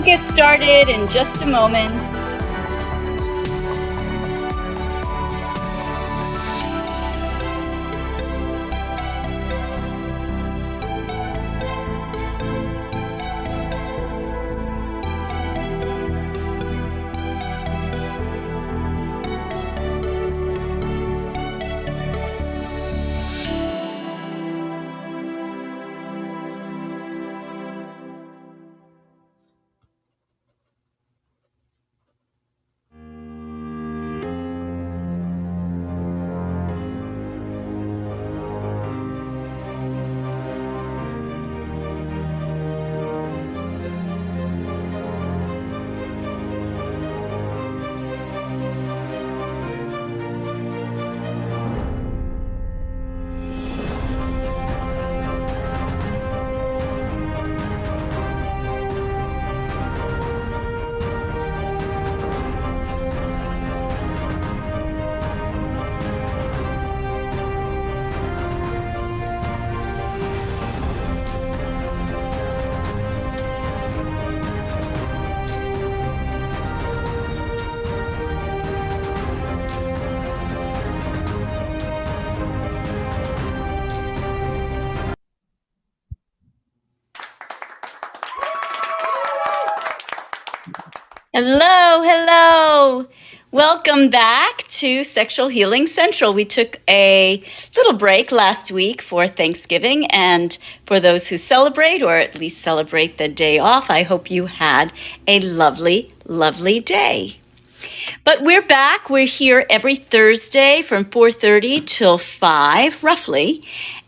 get started in just a moment. Hello. Welcome back to Sexual Healing Central. We took a little break last week for Thanksgiving, and for those who celebrate, or at least celebrate the day off, I hope you had a lovely, lovely day. But we're back. We're here every Thursday from 4:30 till 5, roughly.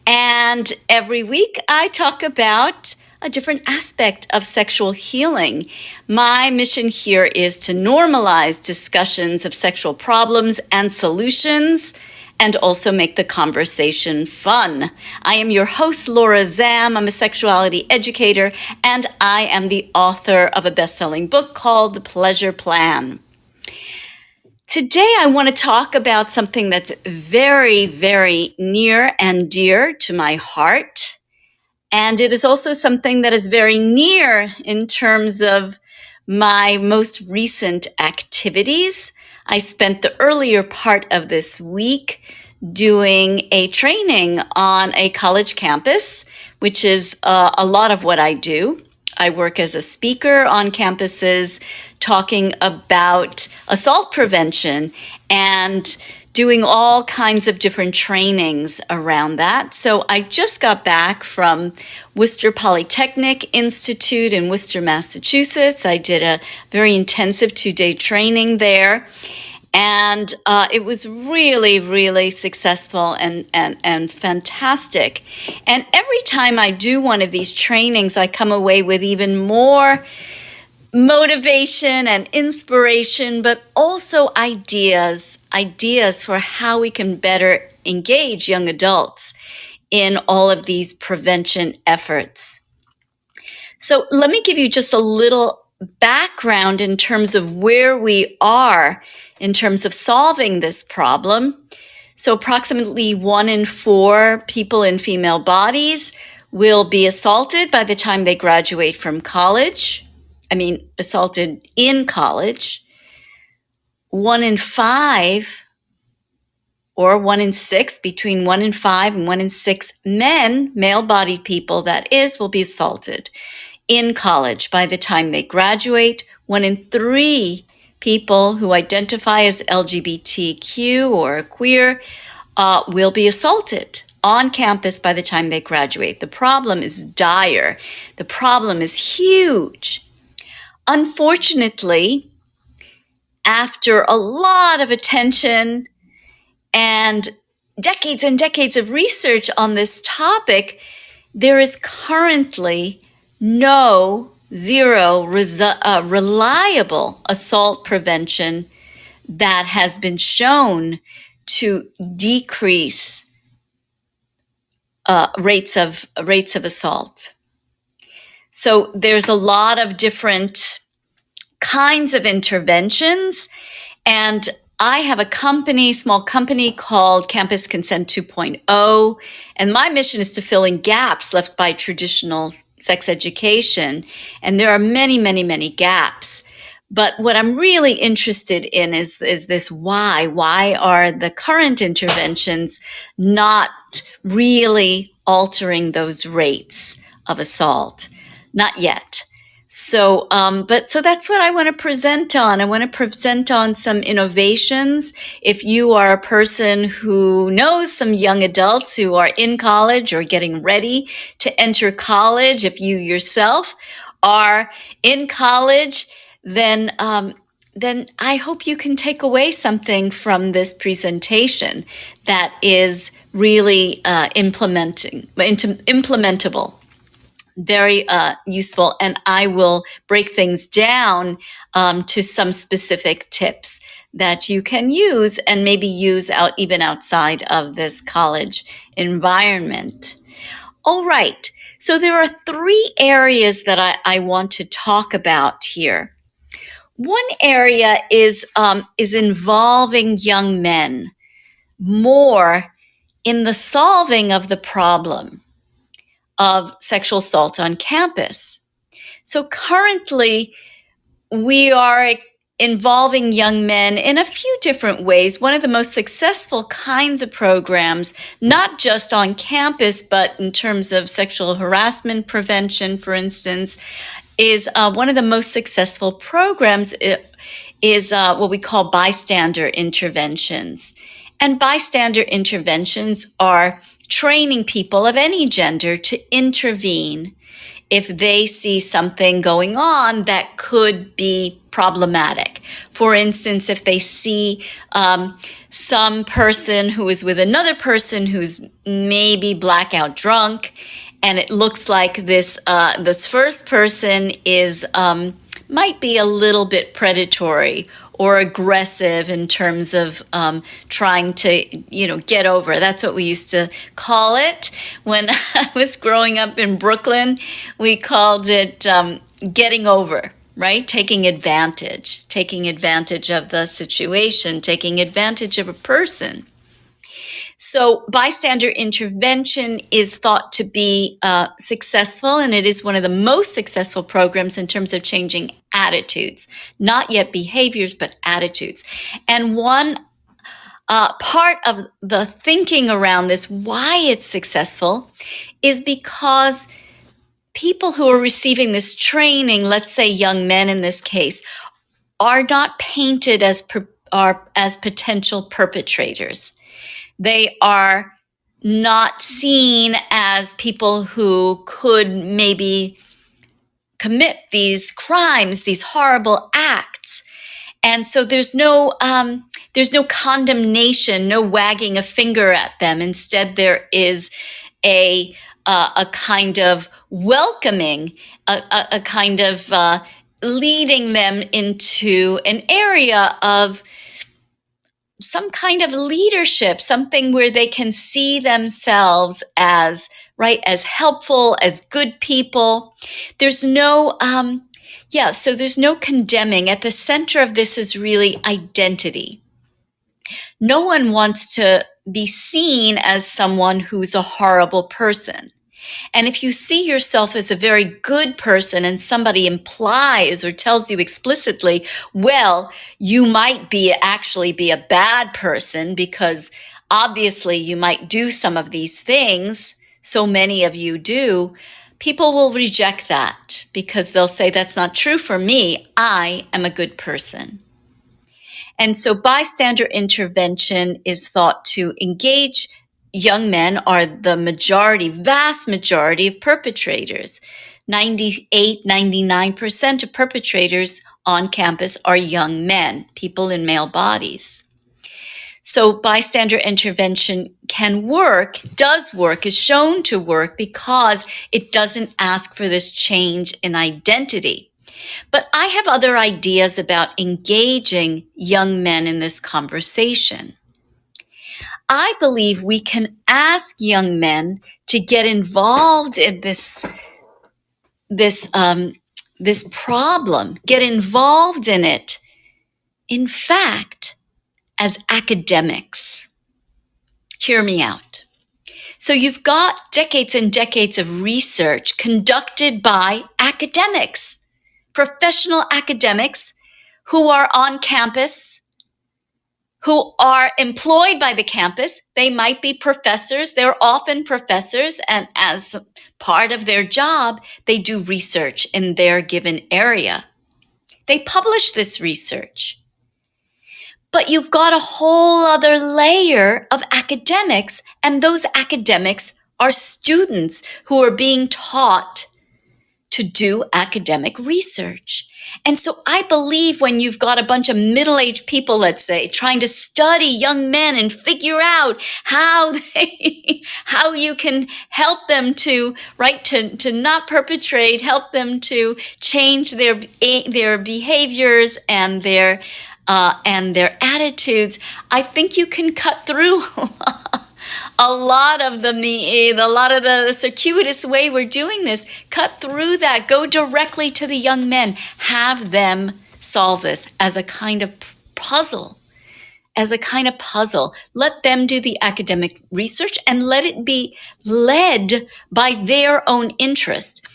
And every week I talk about a different aspect of sexual healing. My mission here is to normalize discussions of sexual problems and solutions, and also make the conversation fun. I am your host, Laura Zam. I'm a sexuality educator, and I am the author of a best-selling book called The Pleasure Plan. Today, I want to talk about something that's very, very near and dear to my heart. And it is also something that is very near in terms of my most recent activities. I spent the earlier part of this week doing a training on a college campus, which is a lot of what I do. I work as a speaker on campuses talking about assault prevention and doing all kinds of different trainings around that. So I just got back from Worcester Polytechnic Institute in Worcester, Massachusetts. I did a very intensive 2-day training there. And it was really, really successful and fantastic. And every time I do one of these trainings, I come away with even more motivation and inspiration, but also ideas for how we can better engage young adults in all of these prevention efforts. So let me give you just a little background in terms of where we are in terms of solving this problem. So approximately 1 in 4 people in female bodies will be assaulted by the time they graduate from college. Assaulted in college. 1 in 5 or 1 in 6, between 1 in 5 and 1 in 6 men, male-bodied people that is, will be assaulted in college by the time they graduate. 1 in 3 people who identify as LGBTQ or queer will be assaulted on campus by the time they graduate. The problem is dire. The problem is huge. Unfortunately, after a lot of attention and decades of research on this topic, there is currently zero reliable assault prevention that has been shown to decrease rates of assault. So there's a lot of different kinds of interventions, and I have a small company called Campus Consent 2.0, and my mission is to fill in gaps left by traditional sex education, and there are many, many, many gaps. But what I'm really interested in is this why. Why are the current interventions not really altering those rates of assault? Not yet. So, so that's what I want to present on. I want to present on some innovations. If you are a person who knows some young adults who are in college or getting ready to enter college, if you yourself are in college, then I hope you can take away something from this presentation that is really implementable, very useful, and I will break things down to some specific tips that you can use and maybe use even outside of this college environment. All right, so there are 3 areas that I want to talk about here. One area is involving young men more in the solving of the problem of sexual assault on campus. So currently, we are involving young men in a few different ways. One of the most successful kinds of programs, not just on campus, but in terms of sexual harassment prevention, for instance, is one of the most successful programs is what we call bystander interventions. And bystander interventions are training people of any gender to intervene if they see something going on that could be problematic. For instance, if they see some person who is with another person who's maybe blackout drunk, and it looks like this first person is might be a little bit predatory or aggressive in terms of trying to, get over. That's what we used to call it when I was growing up in Brooklyn. We called it getting over, right? Taking advantage of the situation, taking advantage of a person. So bystander intervention is thought to be successful, and it is one of the most successful programs in terms of changing attitudes, not yet behaviors, but attitudes. And one part of the thinking around this, why it's successful, is because people who are receiving this training, let's say young men in this case, are not painted as potential perpetrators. They are not seen as people who could maybe commit these crimes, these horrible acts. And so there's no condemnation, no wagging a finger at them. Instead, there is a kind of welcoming, a kind of leading them into an area of some kind of leadership, something where they can see themselves as helpful, as good people. There's no, so there's no condemning. At the center of this is really identity. No one wants to be seen as someone who's a horrible person. And if you see yourself as a very good person and somebody implies or tells you explicitly, well, you might actually be a bad person because obviously you might do some of these things, so many of you do, people will reject that because they'll say, that's not true for me. I am a good person. And so bystander intervention is thought to engage young men are the vast majority of perpetrators. 99% of perpetrators on campus are young men, people in male bodies. So bystander intervention does work, is shown to work because it doesn't ask for this change in identity. But I have other ideas about engaging young men in this conversation. I believe we can ask young men to get involved in this problem, get involved in it, in fact, as academics. Hear me out. So you've got decades and decades of research conducted by academics, professional academics who are on campus, who are employed by the campus. They might be professors. They're often professors, and as part of their job, they do research in their given area. They publish this research. But you've got a whole other layer of academics, and those academics are students who are being taught to do academic research. And so I believe when you've got a bunch of middle-aged people, let's say, trying to study young men and figure out how you can help them to not perpetrate, help them to change their behaviors and their attitudes, I think you can cut through a lot of the circuitous way we're doing this. Cut through that. Go directly to the young men. Have them solve this as a kind of puzzle. Let them do the academic research and let it be led by their own interest.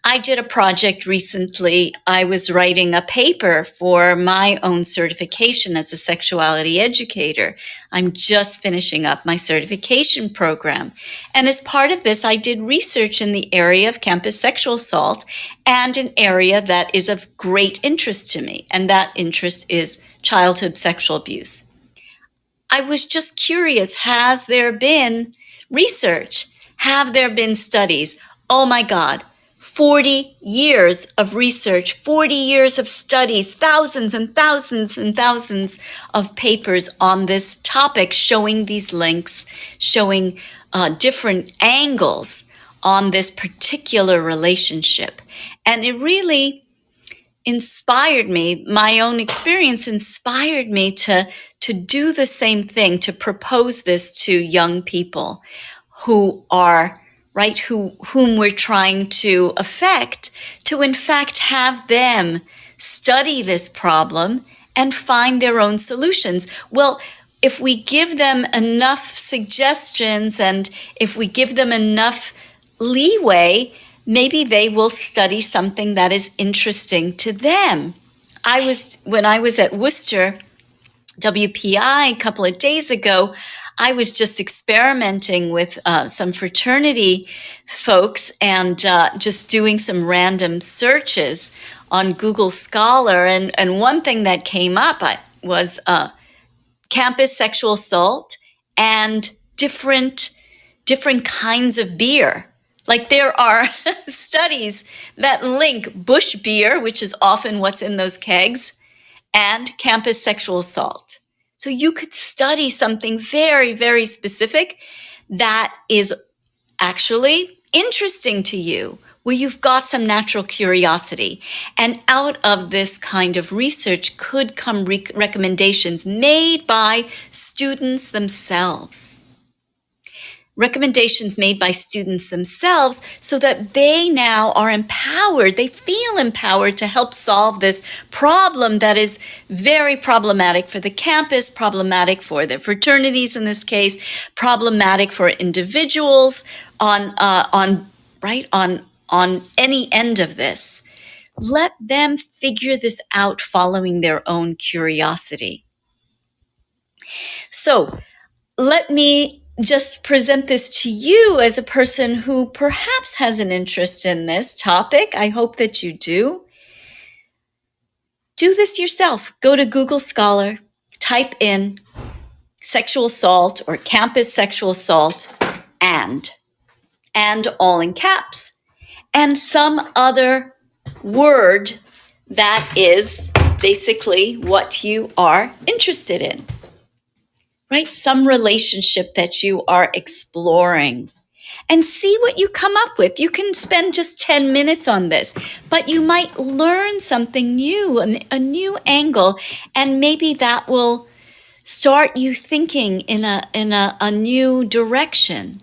I did a project recently. I was writing a paper for my own certification as a sexuality educator. I'm just finishing up my certification program. And as part of this, I did research in the area of campus sexual assault, and an area that is of great interest to me. And that interest is childhood sexual abuse. I was just curious, has there been research? Have there been studies? Oh my God. 40 years of research, 40 years of studies, thousands and thousands and thousands of papers on this topic, showing these links, showing different angles on this particular relationship. And it really inspired me, my own experience inspired me to do the same thing, to propose this to young people who are whom we're trying to affect, to in fact have them study this problem and find their own solutions. Well, if we give them enough suggestions and if we give them enough leeway, maybe they will study something that is interesting to them. When I was at Worcester WPI a couple of days ago, I was just experimenting with some fraternity folks and just doing some random searches on Google Scholar. And one thing that came up was campus sexual assault and different kinds of beer. Like there are studies that link bush beer, which is often what's in those kegs, and campus sexual assault. So you could study something very, very specific that is actually interesting to you, where you've got some natural curiosity. And out of this kind of research could come recommendations made by students themselves. Recommendations made by students themselves so that they now are empowered. They feel empowered to help solve this problem that is very problematic for the campus, problematic for the fraternities in this case, problematic for individuals on any end of this. Let them figure this out following their own curiosity. So let me just present this to you as a person who perhaps has an interest in this topic. I hope that you do. Do this yourself. Go to Google Scholar, type in sexual assault or campus sexual assault and all in caps, and some other word that is basically what you are interested in. Right? Some relationship that you are exploring, and see what you come up with. You can spend just 10 minutes on this, but you might learn something new, a new angle, and maybe that will start you thinking in a new direction.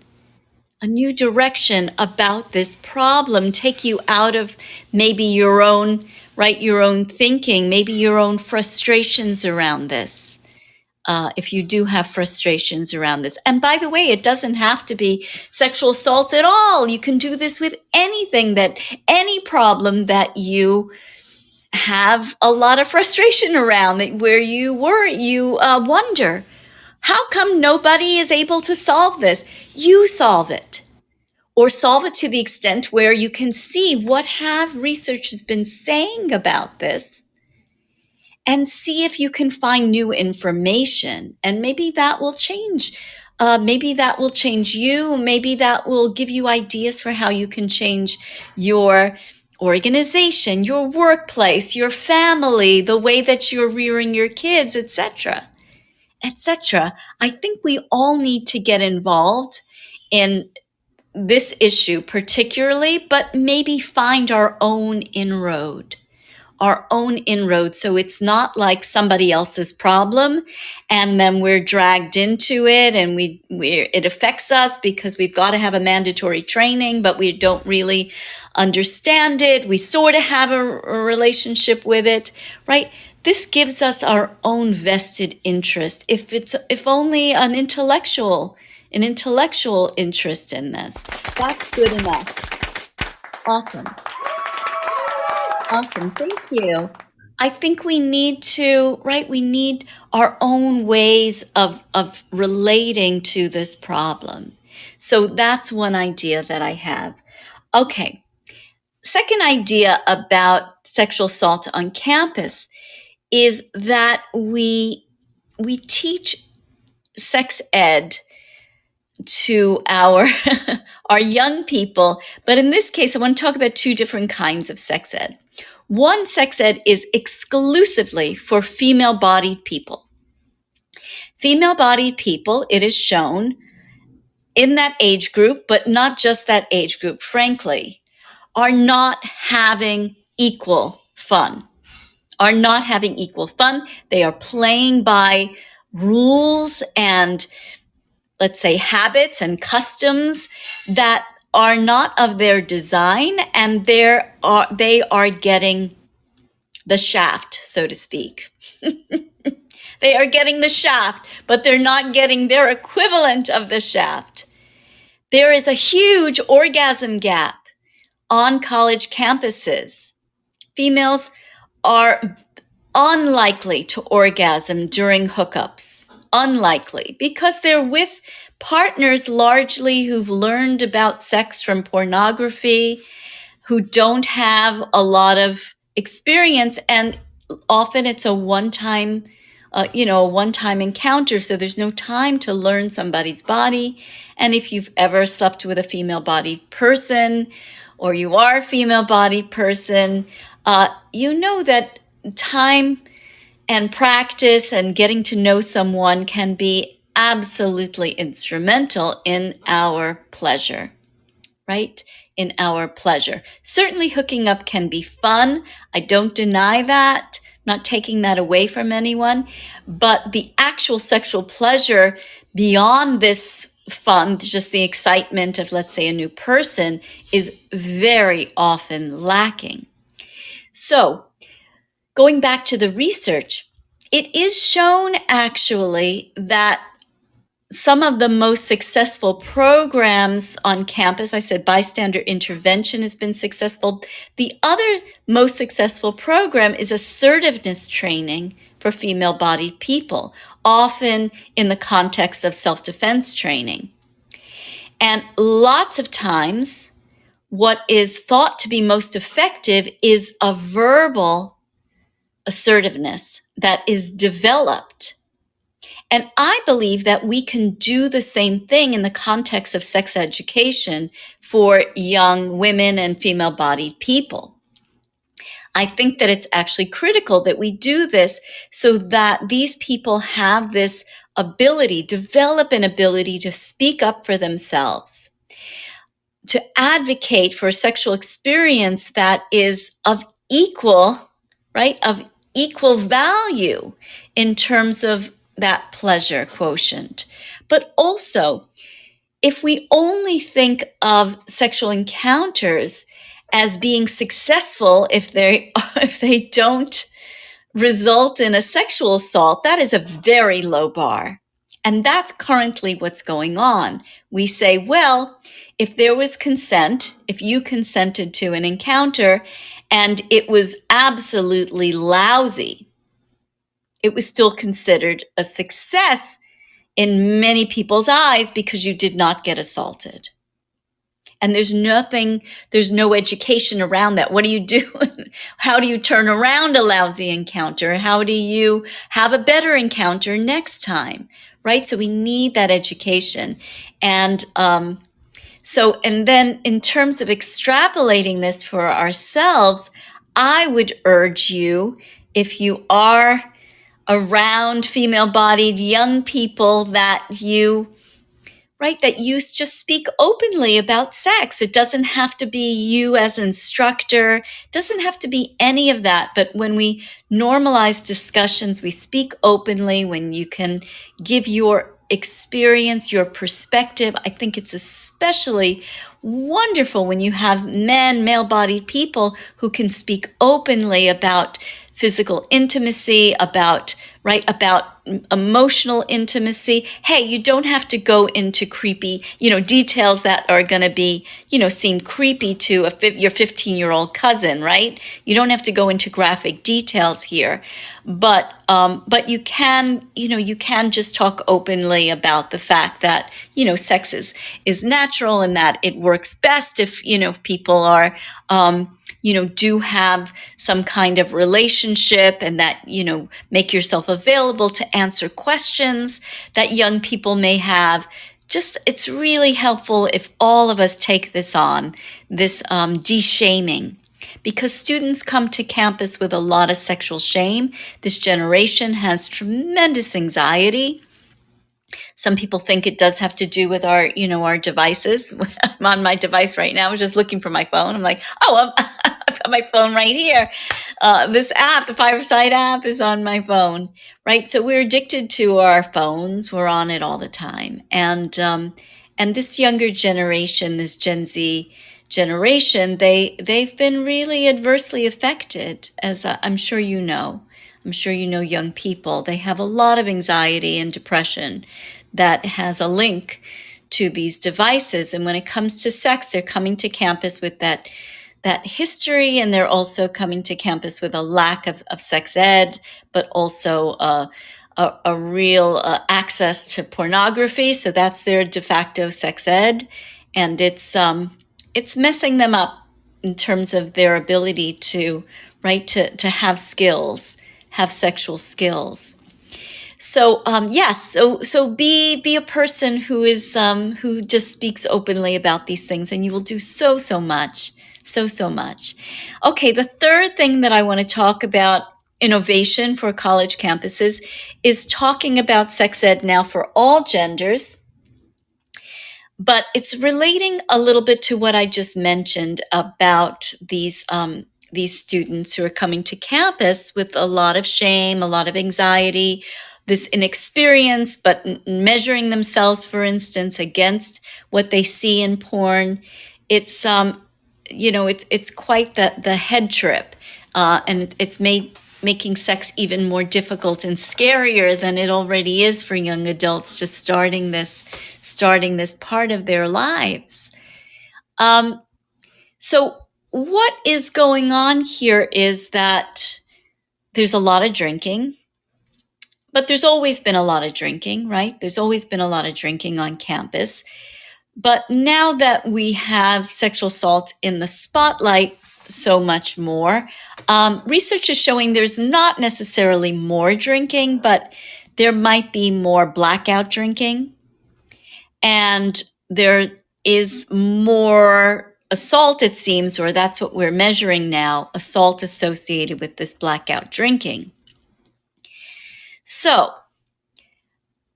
A new direction about this problem, take you out of maybe your own thinking, maybe your own frustrations around this. if you do have frustrations around this. And by the way, it doesn't have to be sexual assault at all. You can do this with any problem that you have a lot of frustration around, where you wonder, how come nobody is able to solve this? You solve it. Or solve it to the extent where you can see what have researchers been saying about this, and see if you can find new information. And maybe that will change. Maybe that will change you. Maybe that will give you ideas for how you can change your organization, your workplace, your family, the way that you're rearing your kids, etc., etc. I think we all need to get involved in this issue particularly, but maybe find our own inroad. So it's not like somebody else's problem, and then we're dragged into it, and it affects us because we've got to have a mandatory training, but we don't really understand it. We sort of have a relationship with it, right? This gives us our own vested interest, if only an intellectual interest in this. That's good enough. Awesome. Thank you. I think we need to, right? We need our own ways of relating to this problem. So that's one idea that I have. Okay. Second idea about sexual assault on campus is that we teach sex ed to our our young people. But in this case, I want to talk about two different kinds of sex ed. One sex ed is exclusively for female-bodied people. Female-bodied people, it is shown in that age group, but not just that age group, frankly, are not having equal fun. They are playing by rules and, let's say, habits and customs that are not of their design, and they are getting the shaft, so to speak. They are getting the shaft, but they're not getting their equivalent of the shaft. There is a huge orgasm gap on college campuses. Females are unlikely to orgasm during hookups. Unlikely, because they're with partners largely who've learned about sex from pornography, who don't have a lot of experience, and often it's a one-time encounter, so there's no time to learn somebody's body. And if you've ever slept with a female-bodied person, or you are a female-bodied person, you know that time and practice and getting to know someone can be absolutely instrumental in our pleasure, right? In our pleasure. Certainly hooking up can be fun. I don't deny that. I'm not taking that away from anyone. But the actual sexual pleasure beyond this fun, just the excitement of, let's say, a new person, is very often lacking. So, going back to the research, it is shown actually that some of the most successful programs on campus, I said bystander intervention has been successful. The other most successful program is assertiveness training for female-bodied people, often in the context of self-defense training. And lots of times, what is thought to be most effective is a verbal assertiveness that is developed. And I believe that we can do the same thing in the context of sex education for young women and female-bodied people. I think that it's actually critical that we do this so that these people have this ability, develop an ability to speak up for themselves, to advocate for a sexual experience that is of equal, right, of equal value in terms of that pleasure quotient. But also, if we only think of sexual encounters as being successful if they don't result in a sexual assault, that is a very low bar. And that's currently what's going on. We say, well, if there was consent, if you consented to an encounter and it was absolutely lousy, it was still considered a success in many people's eyes because you did not get assaulted. And there's no education around that. What do you do? How do you turn around a lousy encounter? How do you have a better encounter next time? Right? So we need that education. And and then in terms of extrapolating this for ourselves, I would urge you, if you are around female-bodied young people, that you just speak openly about sex. It doesn't have to be you as instructor. It doesn't have to be any of that. But when we normalize discussions, we speak openly, when you can give your experience, your perspective. I think it's especially wonderful when you have male-bodied people who can speak openly about physical intimacy, about emotional intimacy. Hey, you don't have to go into creepy, details that are going to be, seem creepy to your 15-year-old cousin, right? You don't have to go into graphic details here, but you can just talk openly about the fact that, sex is natural and that it works best if people are, do have some kind of relationship, and that, make yourself available to answer questions that young people may have. It's really helpful if all of us take this on, this de-shaming, because students come to campus with a lot of sexual shame. This generation has tremendous anxiety. Some people think it does have to do with our devices. I'm on my device right now. I was just looking for my phone. I'm like, oh, I've got my phone right here. This app, the Fireside app, is on my phone, right? So we're addicted to our phones. We're on it all the time. And this younger generation, this Gen Z generation, they've been really adversely affected, as I'm sure you know. I'm sure you know young people. They have a lot of anxiety and depression that has a link to these devices. And when it comes to sex, they're coming to campus with that history, and they're also coming to campus with a lack of sex ed, but also a real access to pornography. So that's their de facto sex ed, and it's messing them up in terms of their ability to have skills, have sexual skills. So yes, so be a person who is who just speaks openly about these things, and you will do so much. So much. Okay, the third thing that I want to talk about, innovation for college campuses, is talking about sex ed now for all genders. But it's relating a little bit to what I just mentioned about these students who are coming to campus with a lot of shame, a lot of anxiety, this inexperience, but measuring themselves, for instance, against what they see in porn. It's it's quite the head trip, and it's making sex even more difficult and scarier than it already is for young adults just starting this part of their lives. So what is going on here is that there's a lot of drinking, but there's always been a lot of drinking, right? There's always been a lot of drinking on campus. But now that we have sexual assault in the spotlight so much more, research is showing there's not necessarily more drinking, but there might be more blackout drinking. And there is more assault, it seems, or that's what we're measuring now, assault associated with this blackout drinking. So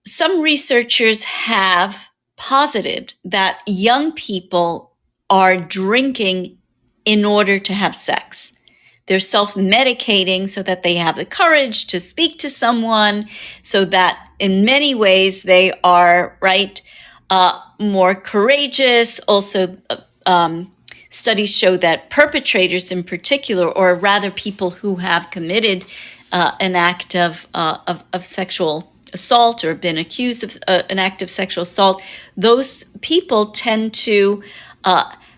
some researchers have posited that young people are drinking in order to have sex. They're self-medicating so that they have the courage to speak to someone, so that in many ways they are more courageous. Also, studies show that perpetrators in particular, or rather people who have committed an act of sexual assault or been accused of an act of sexual assault, those people tend to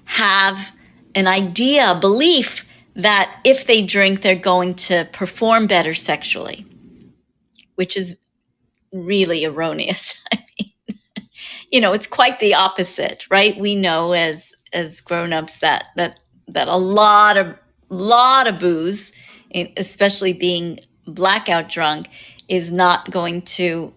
have an idea, a belief that if they drink, they're going to perform better sexually, which is really erroneous. I mean, it's quite the opposite, right? We know as grown-ups that a lot of booze, especially being blackout drunk, is not going to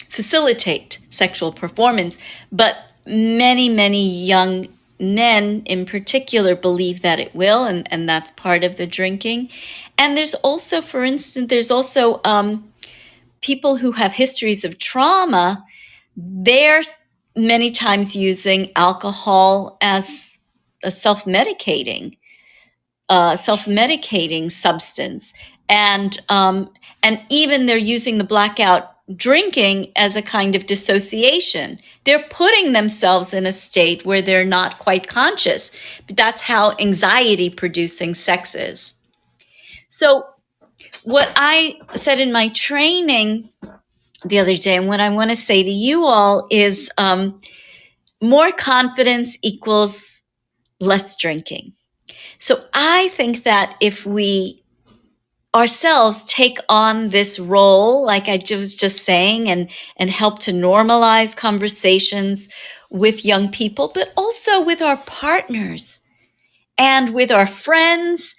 facilitate sexual performance. But many young men in particular believe that it will, and that's part of the drinking. And there's also, for instance, people who have histories of trauma. They're many times using alcohol as a self-medicating substance, and even they're using the blackout drinking as a kind of dissociation. They're putting themselves in a state where they're not quite conscious. But that's how anxiety-producing sex is. So what I said in my training the other day, and what I want to say to you all is more confidence equals less drinking. So I think that if we ourselves take on this role, like I was just saying, and help to normalize conversations with young people, but also with our partners and with our friends,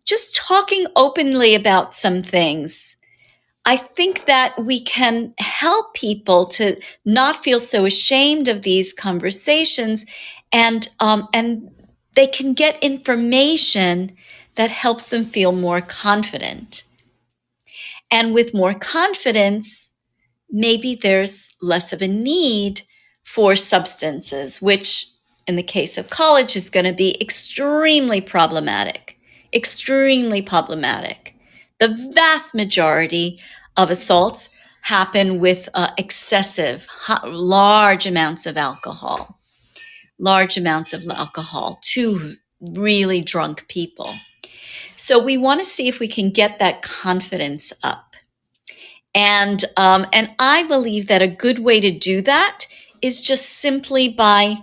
just talking openly about some things, I think that we can help people to not feel so ashamed of these conversations, and they can get information that helps them feel more confident. And with more confidence, maybe there's less of a need for substances, which in the case of college is going to be extremely problematic. The vast majority of assaults happen with excessive, large amounts of alcohol to really drunk people. So we want to see if we can get that confidence up. And I believe that a good way to do that is just simply by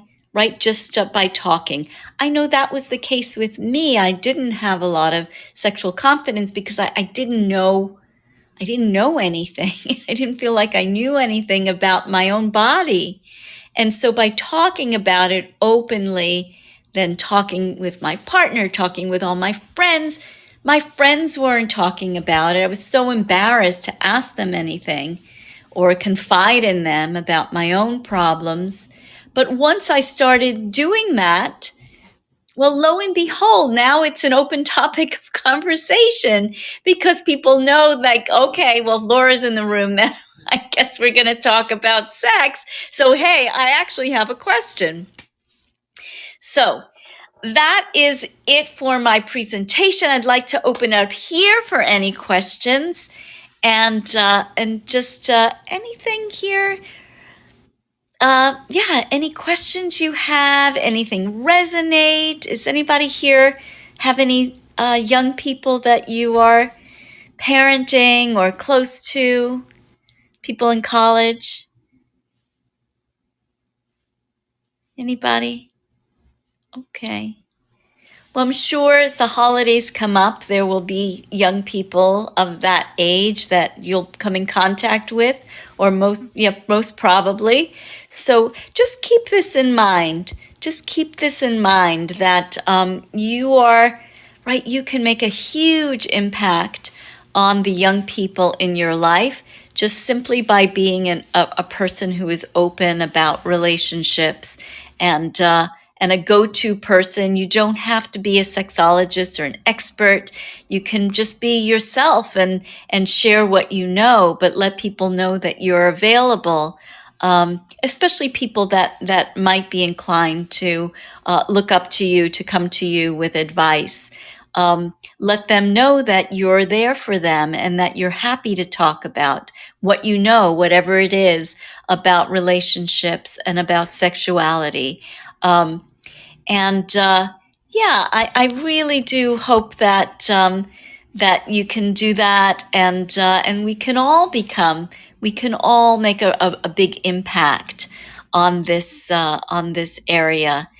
talking. I know that was the case with me. I didn't have a lot of sexual confidence because I didn't know anything. I didn't feel like I knew anything about my own body. And so by talking about it openly, then talking with my partner, talking with all my friends weren't talking about it. I was so embarrassed to ask them anything or confide in them about my own problems. But once I started doing that, well, lo and behold, now it's an open topic of conversation because people know, like, okay, well, Laura's in the room, then I guess we're going to talk about sex. So, hey, I actually have a question. So that is it for my presentation. I'd like to open up here for any questions and just anything here. Any questions you have, anything resonate? Does anybody here have any young people that you are parenting or close to, people in college? Anybody? Okay. Well, I'm sure as the holidays come up, there will be young people of that age that you'll come in contact with, or most probably. So just keep this in mind. That you can make a huge impact on the young people in your life just simply by being a person who is open about relationships and a go-to person. You don't have to be a sexologist or an expert. You can just be yourself and share what you know, but let people know that you're available, especially people that might be inclined to look up to you, to come to you with advice. Let them know that you're there for them and that you're happy to talk about what you know, whatever it is, about relationships and about sexuality. I really do hope that that you can do that, and we can all make a big impact on this area.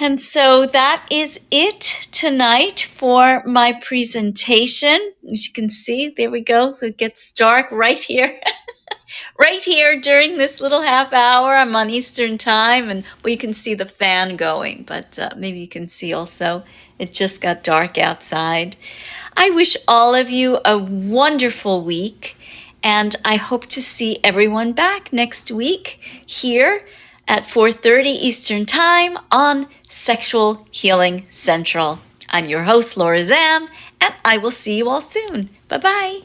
And so that is it tonight for my presentation. As you can see, there we go. It gets dark right here. Right here during this little half hour. I'm on Eastern time, and well, you can see the fan going, but maybe you can see also it just got dark outside. I wish all of you a wonderful week, and I hope to see everyone back next week here at 4:30 Eastern Time on Sexual Healing Central. I'm your host, Laura Zam, and I will see you all soon. Bye-bye.